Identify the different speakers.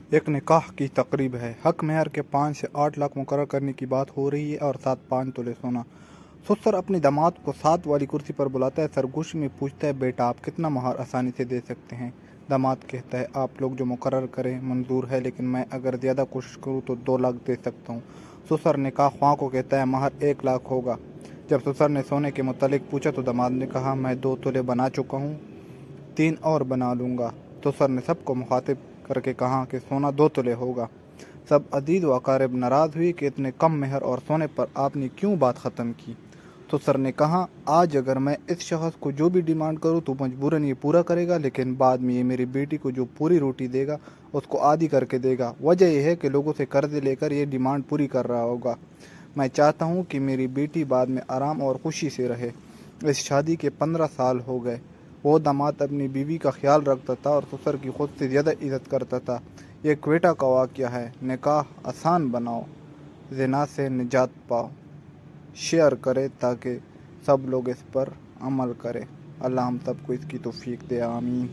Speaker 1: एक निकाह की तकरीब है। हक महर के 5 से 8 लाख मुकर्रर करने की बात हो रही है और साथ 5 तोले सोना। ससुर अपनी दामाद को साथ वाली कुर्सी पर बुलाता है, सरगोशी में पूछता है, बेटा आप कितना महर आसानी से दे सकते हैं। दामाद कहता है, आप लोग जो मुकर्रर करें मंजूर है, लेकिन मैं अगर ज़्यादा कोशिश करूँ तो 2 लाख दे सकता हूँ। ससुर निकाह ख्वाह को कहता है, महर 1 लाख होगा। जब ससुर ने सोने के मुतालिक पूछा तो दामाद ने कहा, मैं 2 तोले बना चुका हूँ, 3 और बना लूँगा। तो सर ने सबको मुखातिब करके कहा कि सोना 2 तोले होगा। सब अजीज व अकारिब नाराज़ हुई कि इतने कम मेहर और सोने पर आपने क्यों बात ख़त्म की। तो सर ने कहा, आज अगर मैं इस शख्स को जो भी डिमांड करूं तो मजबूरन ये पूरा करेगा, लेकिन बाद में ये मेरी बेटी को जो पूरी रोटी देगा उसको आधी करके देगा। वजह यह है कि लोगों से कर्ज लेकर ये डिमांड पूरी कर रहा होगा। मैं चाहता हूँ कि मेरी बेटी बाद में आराम और खुशी से रहे। इस शादी के 15 साल हो गए। वो दामाद अपनी बीवी का ख्याल रखता था और ससुर की खुद से ज़्यादा इज़्ज़त करता था। ये क्वेटा का वाक़या है। निकाह आसान बनाओ, ज़िना से निजात पाओ। शेयर करें ताकि सब लोग इस पर अमल करें। अल्लाह हम सबको इसकी तौफीक दे, आमीन।